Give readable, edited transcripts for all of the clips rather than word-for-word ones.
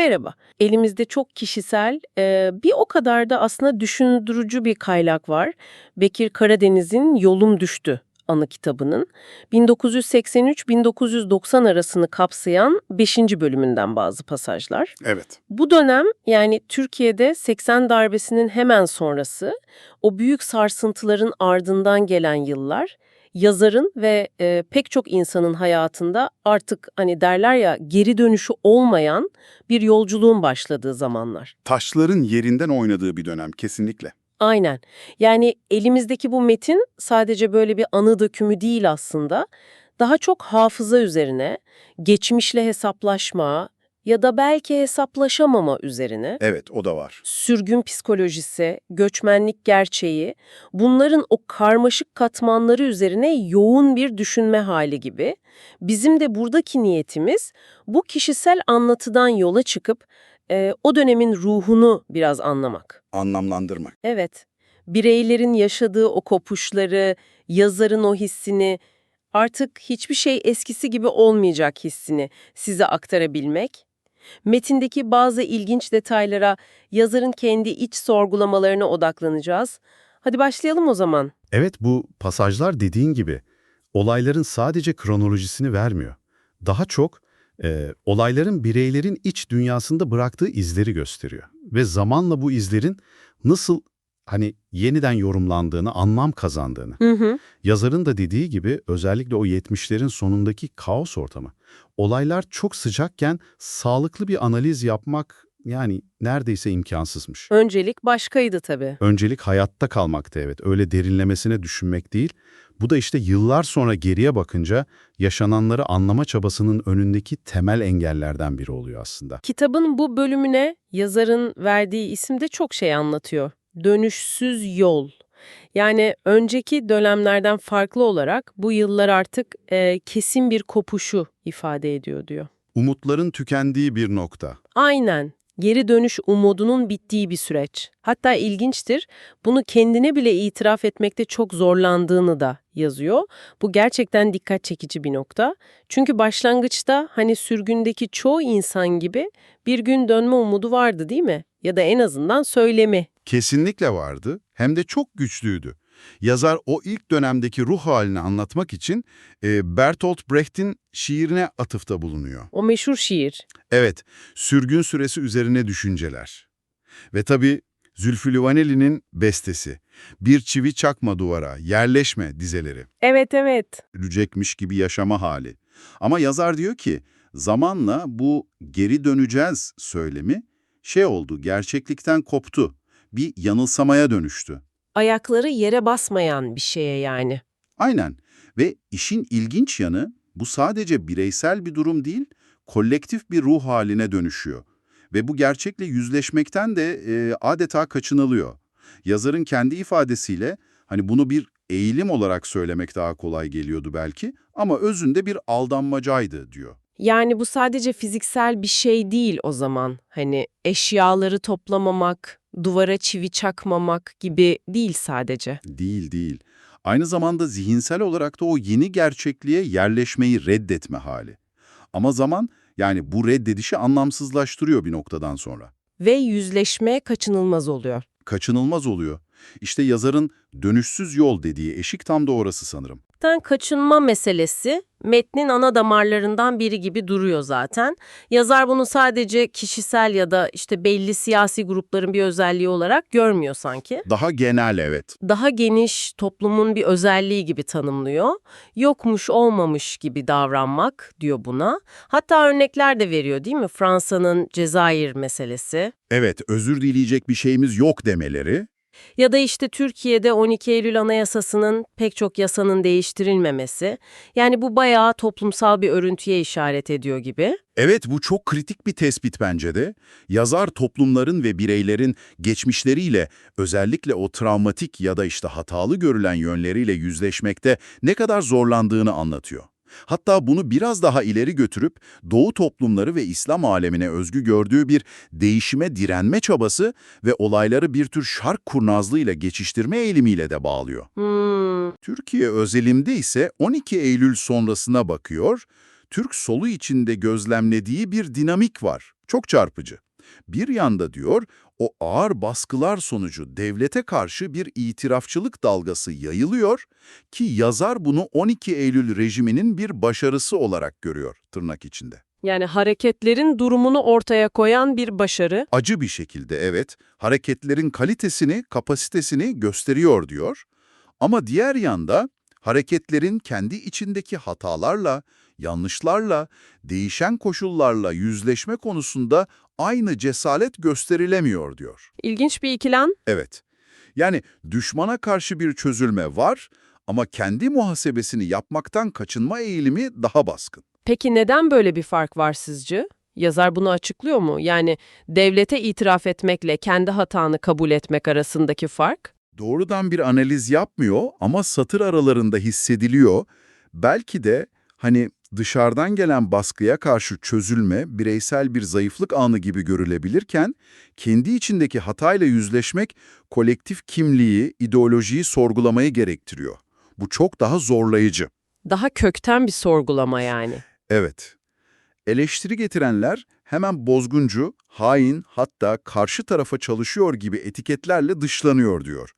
Merhaba. Elimizde çok kişisel, bir o kadar da aslında düşündürücü bir kaynak var. Bekir Karadeniz'in Yolum Düştü anı kitabının 1983-1990 arasını kapsayan 5. bölümünden bazı pasajlar. Evet. Bu dönem yani Türkiye'de 80 darbesinin hemen sonrası, o büyük sarsıntıların ardından gelen yıllar, yazarın ve pek çok insanın hayatında artık hani derler ya geri dönüşü olmayan bir yolculuğun başladığı zamanlar. Taşların yerinden oynadığı bir dönem kesinlikle. Aynen. Yani elimizdeki bu metin sadece böyle bir anı dökümü değil aslında. Daha çok hafıza üzerine, geçmişle hesaplaşma ya da belki hesaplaşamama üzerine, Evet, o da var. sürgün psikolojisi, göçmenlik gerçeği, bunların o karmaşık katmanları üzerine yoğun bir düşünme hali gibi. Bizim de buradaki niyetimiz bu kişisel anlatıdan yola çıkıp o dönemin ruhunu biraz anlamak. Anlamlandırmak. Evet, bireylerin yaşadığı o kopuşları, yazarın o hissini, artık hiçbir şey eskisi gibi olmayacak hissini size aktarabilmek, metindeki bazı ilginç detaylara, yazarın kendi iç sorgulamalarına odaklanacağız. Hadi başlayalım o zaman. Evet, bu pasajlar dediğin gibi olayların sadece kronolojisini vermiyor. Daha çok olayların bireylerin iç dünyasında bıraktığı izleri gösteriyor. Ve zamanla bu izlerin nasıl yeniden yorumlandığını, anlam kazandığını. Hı hı. Yazarın da dediği gibi özellikle o 70'lerin sonundaki kaos ortamı. Olaylar çok sıcakken sağlıklı bir analiz yapmak yani neredeyse imkansızmış. Öncelik başkaydı tabii. Öncelik hayatta kalmaktı, evet. Öyle derinlemesine düşünmek değil. Bu da işte yıllar sonra geriye bakınca yaşananları anlama çabasının önündeki temel engellerden biri oluyor aslında. Kitabın bu bölümüne yazarın verdiği isim de çok şey anlatıyor. Dönüşsüz yol. Yani önceki dönemlerden farklı olarak bu yıllar artık kesin bir kopuşu ifade ediyor diyor. Umutların tükendiği bir nokta. Aynen. Geri dönüş umudunun bittiği bir süreç. Hatta ilginçtir, bunu kendine bile itiraf etmekte çok zorlandığını da yazıyor. Bu gerçekten dikkat çekici bir nokta. Çünkü başlangıçta hani sürgündeki çoğu insan gibi bir gün dönme umudu vardı değil mi? Ya da en azından söylemi. Kesinlikle vardı, hem de çok güçlüydü. Yazar o ilk dönemdeki ruh halini anlatmak için Bertolt Brecht'in şiirine atıfta bulunuyor. O meşhur şiir. Evet, sürgün süresi üzerine düşünceler. Ve tabii Zülfü Livaneli'nin bestesi. Bir çivi çakma duvara, yerleşme dizeleri. Evet, evet. Ölecekmiş gibi yaşama hali. Ama yazar diyor ki, zamanla bu geri döneceğiz söylemi oldu, gerçeklikten koptu. Bir yanılsamaya dönüştü. Ayakları yere basmayan bir şeye yani. Aynen. Ve işin ilginç yanı, bu sadece bireysel bir durum değil, kolektif bir ruh haline dönüşüyor. Ve bu gerçekle yüzleşmekten de adeta kaçınılıyor. Yazarın kendi ifadesiyle hani bunu bir eğilim olarak söylemek daha kolay geliyordu belki ama özünde bir aldanmacaydı diyor. Yani bu sadece fiziksel bir şey değil o zaman. Hani eşyaları toplamamak, duvara çivi çakmamak gibi değil sadece. Değil, değil. Aynı zamanda zihinsel olarak da o yeni gerçekliğe yerleşmeyi reddetme hali. Ama zaman yani bu reddedişi anlamsızlaştırıyor bir noktadan sonra. Ve yüzleşme kaçınılmaz oluyor. Kaçınılmaz oluyor. İşte yazarın dönüşsüz yol dediği eşik tam da orası sanırım. Kaçınma meselesi metnin ana damarlarından biri gibi duruyor zaten. Yazar bunu sadece kişisel ya da işte belli siyasi grupların bir özelliği olarak görmüyor sanki. Daha genel, evet. Daha geniş toplumun bir özelliği gibi tanımlıyor. Yokmuş olmamış gibi davranmak diyor buna. Hatta örnekler de veriyor değil mi? Fransa'nın Cezayir meselesi. Evet, özür dileyecek bir şeyimiz yok demeleri. Ya da işte Türkiye'de 12 Eylül Anayasası'nın pek çok yasanın değiştirilmemesi. Yani bu bayağı toplumsal bir örüntüye işaret ediyor gibi. Evet, bu çok kritik bir tespit bence de. Yazar toplumların ve bireylerin geçmişleriyle, özellikle o travmatik ya da işte hatalı görülen yönleriyle yüzleşmekte ne kadar zorlandığını anlatıyor. Hatta bunu biraz daha ileri götürüp Doğu toplumları ve İslam alemine özgü gördüğü bir değişime direnme çabası ve olayları bir tür şark kurnazlığıyla geçiştirme eğilimiyle de bağlıyor. Türkiye özelinde ise 12 Eylül sonrasına bakıyor, Türk solu içinde gözlemlediği bir dinamik var. Çok çarpıcı. Bir yanda diyor, o ağır baskılar sonucu devlete karşı bir itirafçılık dalgası yayılıyor ki yazar bunu 12 Eylül rejiminin bir başarısı olarak görüyor tırnak içinde. Yani hareketlerin durumunu ortaya koyan bir başarı. Acı bir şekilde evet, hareketlerin kalitesini, kapasitesini gösteriyor diyor. Ama diğer yanda hareketlerin kendi içindeki hatalarla, yanlışlarla, değişen koşullarla yüzleşme konusunda aynı cesaret gösterilemiyor diyor. İlginç bir ikilem. Evet, yani düşmana karşı bir çözülme var ama kendi muhasebesini yapmaktan kaçınma eğilimi daha baskın. Peki neden böyle bir fark var sizce? Yazar bunu açıklıyor mu? Yani devlete itiraf etmekle kendi hatanı kabul etmek arasındaki fark? Doğrudan bir analiz yapmıyor ama satır aralarında hissediliyor. Belki de hani dışarıdan gelen baskıya karşı çözülme bireysel bir zayıflık anı gibi görülebilirken, kendi içindeki hatayla yüzleşmek kolektif kimliği, ideolojiyi sorgulamayı gerektiriyor. Bu çok daha zorlayıcı. Daha kökten bir sorgulama yani. Evet. Eleştiri getirenler hemen bozguncu, hain, hatta karşı tarafa çalışıyor gibi etiketlerle dışlanıyor diyor.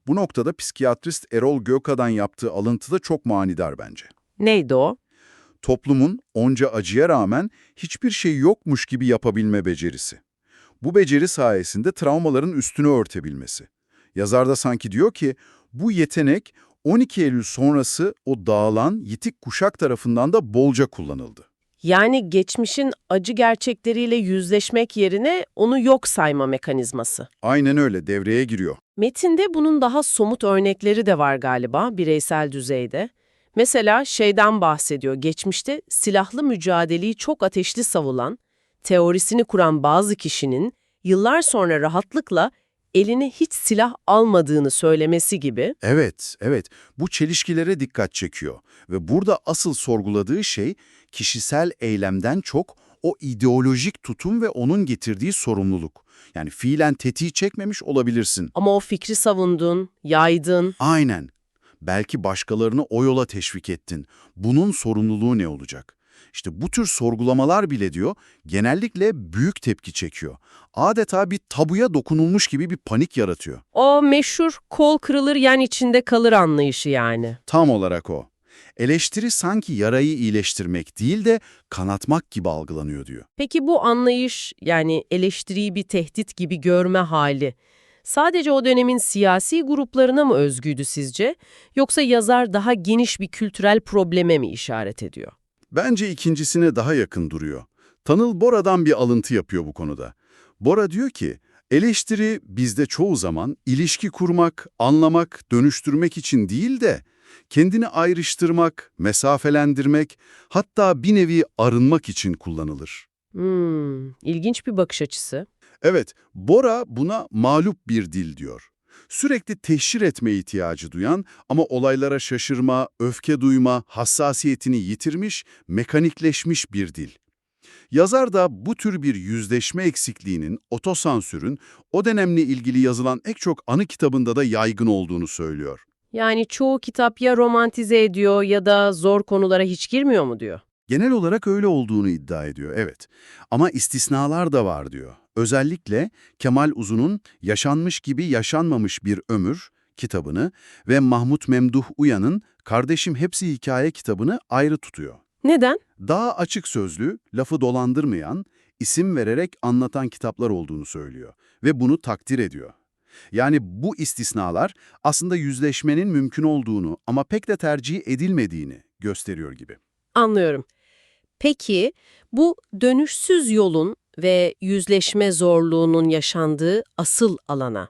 Bu noktada psikiyatrist Erol Gökada'dan yaptığı alıntı da çok manidar bence. Neydi o? Toplumun onca acıya rağmen hiçbir şey yokmuş gibi yapabilme becerisi. Bu beceri sayesinde travmaların üstünü örtebilmesi. Yazar da sanki diyor ki, bu yetenek 12 Eylül sonrası o dağılan, yitik kuşak tarafından da bolca kullanıldı. Yani geçmişin acı gerçekleriyle yüzleşmek yerine onu yok sayma mekanizması. Aynen öyle, devreye giriyor. Metinde bunun daha somut örnekleri de var galiba bireysel düzeyde. Mesela şeyden bahsediyor, geçmişte silahlı mücadeleyi çok ateşli savunan, teorisini kuran bazı kişinin yıllar sonra rahatlıkla eline hiç silah almadığını söylemesi gibi. Evet, evet. Bu çelişkilere dikkat çekiyor. Ve burada asıl sorguladığı şey kişisel eylemden çok o ideolojik tutum ve onun getirdiği sorumluluk. Yani fiilen tetiği çekmemiş olabilirsin. Ama o fikri savundun, yaydın. Aynen. Belki başkalarını o yola teşvik ettin. Bunun sorumluluğu ne olacak? İşte bu tür sorgulamalar bile diyor, genellikle büyük tepki çekiyor. Adeta bir tabuya dokunulmuş gibi bir panik yaratıyor. O meşhur kol kırılır yan içinde kalır anlayışı yani. Tam olarak o. Eleştiri sanki yarayı iyileştirmek değil de kanatmak gibi algılanıyor diyor. Peki bu anlayış, yani eleştiriyi bir tehdit gibi görme hali, sadece o dönemin siyasi gruplarına mı özgüydü sizce? Yoksa yazar daha geniş bir kültürel probleme mi işaret ediyor? Bence ikincisine daha yakın duruyor. Tanıl Bora'dan bir alıntı yapıyor bu konuda. Bora diyor ki, eleştiri bizde çoğu zaman ilişki kurmak, anlamak, dönüştürmek için değil de kendini ayrıştırmak, mesafelendirmek, hatta bir nevi arınmak için kullanılır. İlginç bir bakış açısı. Evet, Bora buna mağlup bir dil diyor. Sürekli teşhir etme ihtiyacı duyan ama olaylara şaşırma, öfke duyma, hassasiyetini yitirmiş, mekanikleşmiş bir dil. Yazar da bu tür bir yüzleşme eksikliğinin, otosansürün o dönemle ilgili yazılan pek çok anı kitabında da yaygın olduğunu söylüyor. Yani çoğu kitap ya romantize ediyor ya da zor konulara hiç girmiyor mu diyor. Genel olarak öyle olduğunu iddia ediyor, evet. Ama istisnalar da var diyor. Özellikle Kemal Uzun'un Yaşanmış Gibi Yaşanmamış Bir Ömür kitabını ve Mahmut Memduh Uyan'ın Kardeşim Hepsi Hikaye kitabını ayrı tutuyor. Neden? Daha açık sözlü, lafı dolandırmayan, isim vererek anlatan kitaplar olduğunu söylüyor ve bunu takdir ediyor. Yani bu istisnalar aslında yüzleşmenin mümkün olduğunu ama pek de tercih edilmediğini gösteriyor gibi. Anlıyorum. Peki bu dönüşsüz yolun ve yüzleşme zorluğunun yaşandığı asıl alana,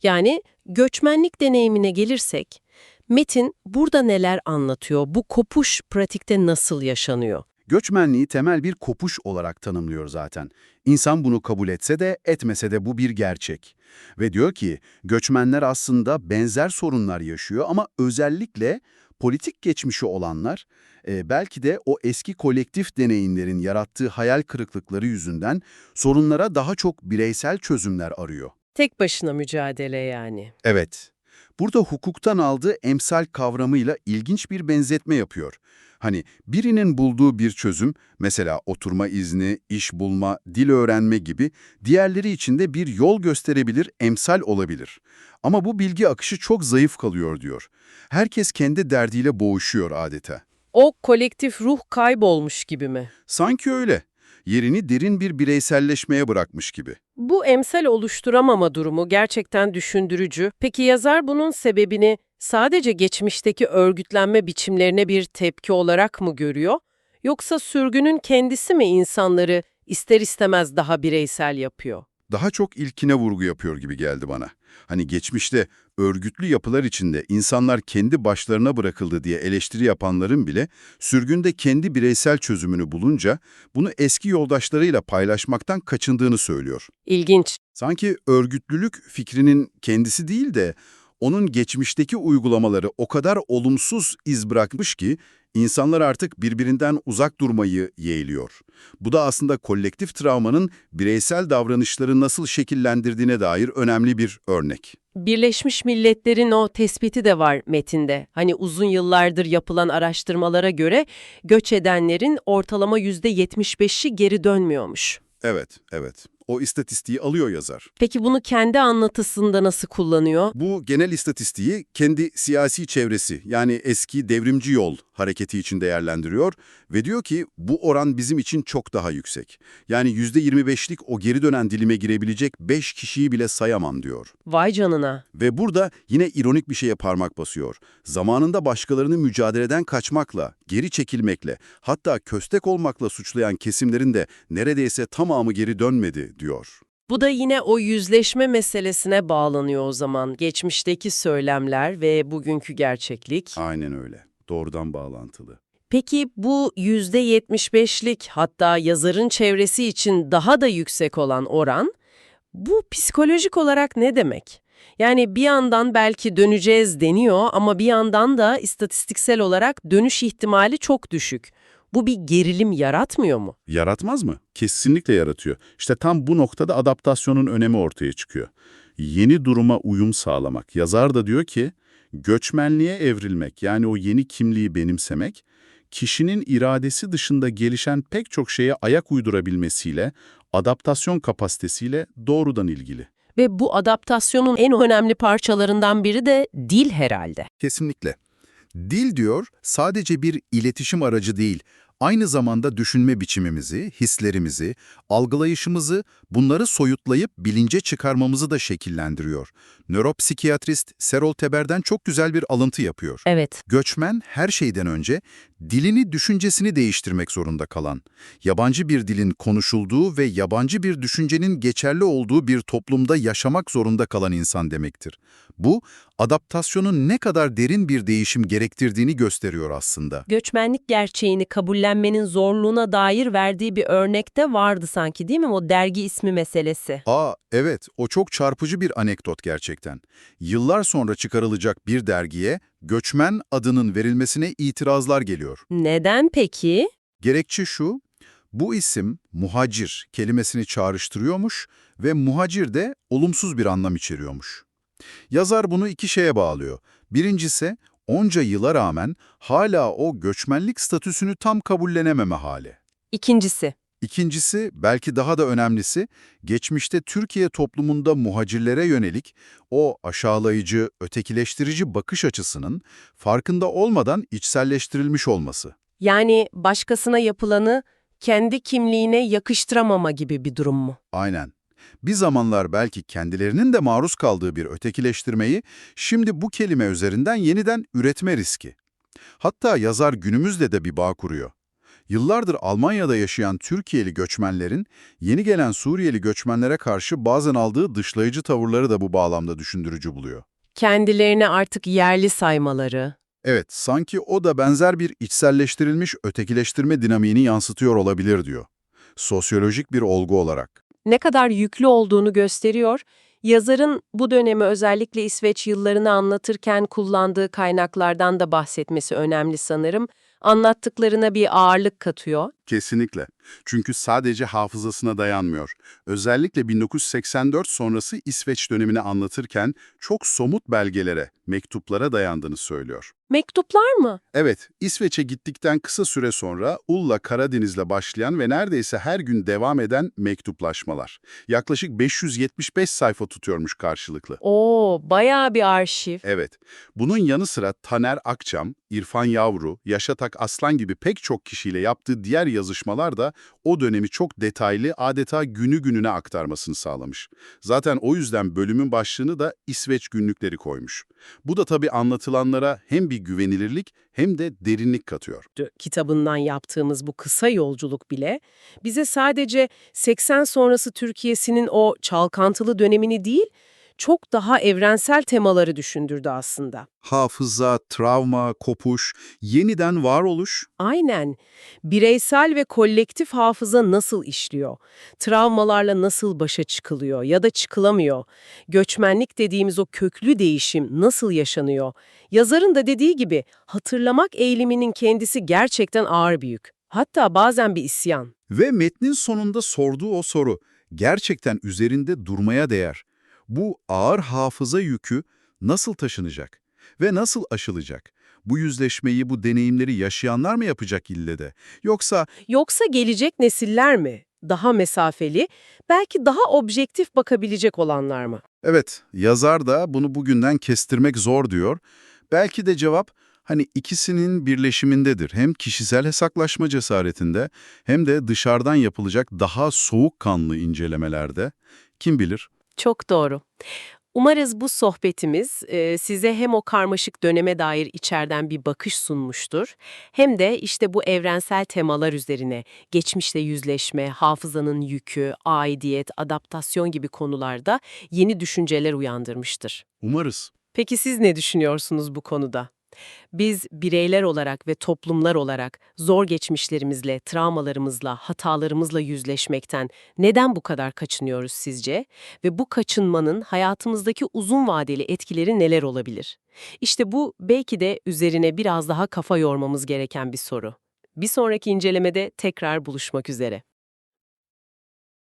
yani göçmenlik deneyimine gelirsek, Metin burada neler anlatıyor? Bu kopuş pratikte nasıl yaşanıyor? Göçmenliği temel bir kopuş olarak tanımlıyor zaten. İnsan bunu kabul etse de etmese de bu bir gerçek. Ve diyor ki göçmenler aslında benzer sorunlar yaşıyor ama özellikle politik geçmişi olanlar belki de o eski kolektif deneyimlerin yarattığı hayal kırıklıkları yüzünden sorunlara daha çok bireysel çözümler arıyor. Tek başına mücadele yani. Evet. Burada hukuktan aldığı emsal kavramıyla ilginç bir benzetme yapıyor. Hani birinin bulduğu bir çözüm, mesela oturma izni, iş bulma, dil öğrenme gibi, diğerleri için de bir yol gösterebilir, emsal olabilir. Ama bu bilgi akışı çok zayıf kalıyor diyor. Herkes kendi derdiyle boğuşuyor adeta. O kolektif ruh kaybolmuş gibi mi? Sanki öyle. Yerini derin bir bireyselleşmeye bırakmış gibi. Bu emsal oluşturamama durumu gerçekten düşündürücü. Peki yazar bunun sebebini sadece geçmişteki örgütlenme biçimlerine bir tepki olarak mı görüyor? Yoksa sürgünün kendisi mi insanları ister istemez daha bireysel yapıyor? Daha çok ilkine vurgu yapıyor gibi geldi bana. Hani geçmişte örgütlü yapılar içinde insanlar kendi başlarına bırakıldı diye eleştiri yapanların bile sürgünde kendi bireysel çözümünü bulunca bunu eski yoldaşlarıyla paylaşmaktan kaçındığını söylüyor. İlginç. Sanki örgütlülük fikrinin kendisi değil de onun geçmişteki uygulamaları o kadar olumsuz iz bırakmış ki insanlar artık birbirinden uzak durmayı yeğliyor. Bu da aslında kolektif travmanın bireysel davranışları nasıl şekillendirdiğine dair önemli bir örnek. Birleşmiş Milletler'in o tespiti de var metinde. Hani uzun yıllardır yapılan araştırmalara göre göç edenlerin ortalama %75'i geri dönmüyormuş. Evet. O istatistiği alıyor yazar. Peki bunu kendi anlatısında nasıl kullanıyor? Bu genel istatistiği kendi siyasi çevresi, yani eski devrimci yol hareketi için değerlendiriyor ve diyor ki bu oran bizim için çok daha yüksek. Yani %25'lik o geri dönen dilime girebilecek 5 kişiyi bile sayamam diyor. Vay canına. Ve burada yine ironik bir şeye parmak basıyor. Zamanında başkalarını mücadeleden kaçmakla, geri çekilmekle, hatta köstek olmakla suçlayan kesimlerin de neredeyse tamamı geri dönmedi diyor. Bu da yine o yüzleşme meselesine bağlanıyor o zaman. Geçmişteki söylemler ve bugünkü gerçeklik. Aynen öyle. Doğrudan bağlantılı. Peki bu %75'lik hatta yazarın çevresi için daha da yüksek olan oran, bu psikolojik olarak ne demek? Yani bir yandan belki döneceğiz deniyor ama bir yandan da istatistiksel olarak dönüş ihtimali çok düşük. Bu bir gerilim yaratmıyor mu? Yaratmaz mı? Kesinlikle yaratıyor. İşte tam bu noktada adaptasyonun önemi ortaya çıkıyor. Yeni duruma uyum sağlamak. Yazar da diyor ki, göçmenliğe evrilmek, yani o yeni kimliği benimsemek, kişinin iradesi dışında gelişen pek çok şeye ayak uydurabilmesiyle, adaptasyon kapasitesiyle doğrudan ilgili. Ve bu adaptasyonun en önemli parçalarından biri de dil herhalde. Kesinlikle. Dil diyor, sadece bir iletişim aracı değil, aynı zamanda düşünme biçimimizi, hislerimizi, algılayışımızı, bunları soyutlayıp bilince çıkarmamızı da şekillendiriyor. Nöropsikiyatrist Serol Teber'den çok güzel bir alıntı yapıyor. Evet. Göçmen her şeyden önce dilini, düşüncesini değiştirmek zorunda kalan, yabancı bir dilin konuşulduğu ve yabancı bir düşüncenin geçerli olduğu bir toplumda yaşamak zorunda kalan insan demektir. Bu, adaptasyonun ne kadar derin bir değişim gerektirdiğini gösteriyor aslında. Göçmenlik gerçeğini kabullenmenin zorluğuna dair verdiği bir örnek de vardı sanki, değil mi? O dergi ismi meselesi. Evet, o çok çarpıcı bir anekdot gerçekten. Yıllar sonra çıkarılacak bir dergiye göçmen adının verilmesine itirazlar geliyor. Neden peki? Gerekçe şu, bu isim muhacir kelimesini çağrıştırıyormuş ve muhacir de olumsuz bir anlam içeriyormuş. Yazar bunu iki şeye bağlıyor. Birincisi, onca yıla rağmen hala o göçmenlik statüsünü tam kabullenememe hali. İkincisi. İkincisi, belki daha da önemlisi, geçmişte Türkiye toplumunda muhacirlere yönelik o aşağılayıcı, ötekileştirici bakış açısının farkında olmadan içselleştirilmiş olması. Yani başkasına yapılanı kendi kimliğine yakıştıramama gibi bir durum mu? Aynen. Bir zamanlar belki kendilerinin de maruz kaldığı bir ötekileştirmeyi şimdi bu kelime üzerinden yeniden üretme riski. Hatta yazar günümüzde de bir bağ kuruyor. Yıllardır Almanya'da yaşayan Türkiye'li göçmenlerin yeni gelen Suriyeli göçmenlere karşı bazen aldığı dışlayıcı tavırları da bu bağlamda düşündürücü buluyor. Kendilerini artık yerli saymaları. Evet, sanki o da benzer bir içselleştirilmiş ötekileştirme dinamiğini yansıtıyor olabilir diyor. Sosyolojik bir olgu olarak. Ne kadar yüklü olduğunu gösteriyor. Yazarın bu dönemi özellikle İsveç yıllarını anlatırken kullandığı kaynaklardan da bahsetmesi önemli sanırım. Anlattıklarına bir ağırlık katıyor. Kesinlikle. Çünkü sadece hafızasına dayanmıyor. Özellikle 1984 sonrası İsveç dönemini anlatırken çok somut belgelere, mektuplara dayandığını söylüyor. Mektuplar mı? Evet, İsveç'e gittikten kısa süre sonra Ulla Karadeniz'le başlayan ve neredeyse her gün devam eden mektuplaşmalar. Yaklaşık 575 sayfa tutuyormuş karşılıklı. Oo, bayağı bir arşiv. Evet, bunun yanı sıra Taner Akçam, İrfan Yavru, Yaşatak Aslan gibi pek çok kişiyle yaptığı diğer yazışmalar da o dönemi çok detaylı, adeta günü gününe aktarmasını sağlamış. Zaten o yüzden bölümün başlığını da İsveç Günlükleri koymuş. Bu da tabii anlatılanlara hem bir güvenilirlik hem de derinlik katıyor. Kitabından yaptığımız bu kısa yolculuk bile bize sadece 80 sonrası Türkiye'sinin o çalkantılı dönemini değil, çok daha evrensel temaları düşündürdü aslında. Hafıza, travma, kopuş, yeniden varoluş. Aynen. Bireysel ve kolektif hafıza nasıl işliyor? Travmalarla nasıl başa çıkılıyor ya da çıkılamıyor? Göçmenlik dediğimiz o köklü değişim nasıl yaşanıyor? Yazarın da dediği gibi hatırlamak eğiliminin kendisi gerçekten ağır bir yük. Hatta bazen bir isyan. Ve metnin sonunda sorduğu o soru gerçekten üzerinde durmaya değer. Bu ağır hafıza yükü nasıl taşınacak ve nasıl aşılacak? Bu yüzleşmeyi, bu deneyimleri yaşayanlar mı yapacak ille de? Yoksa Yoksa gelecek nesiller mi? Daha mesafeli, belki daha objektif bakabilecek olanlar mı? evet, yazar da bunu bugünden kestirmek zor diyor. Belki de cevap hani ikisinin birleşimindedir. Hem kişisel hesaplaşma cesaretinde hem de dışarıdan yapılacak daha soğukkanlı incelemelerde. Kim bilir? Çok doğru. Umarız bu sohbetimiz size hem o karmaşık döneme dair içeriden bir bakış sunmuştur, hem de işte bu evrensel temalar üzerine geçmişle yüzleşme, hafızanın yükü, aidiyet, adaptasyon gibi konularda yeni düşünceler uyandırmıştır. Umarız. Peki siz ne düşünüyorsunuz bu konuda? Biz bireyler olarak ve toplumlar olarak zor geçmişlerimizle, travmalarımızla, hatalarımızla yüzleşmekten neden bu kadar kaçınıyoruz sizce? Ve bu kaçınmanın hayatımızdaki uzun vadeli etkileri neler olabilir? İşte bu belki de üzerine biraz daha kafa yormamız gereken bir soru. Bir sonraki incelemede tekrar buluşmak üzere.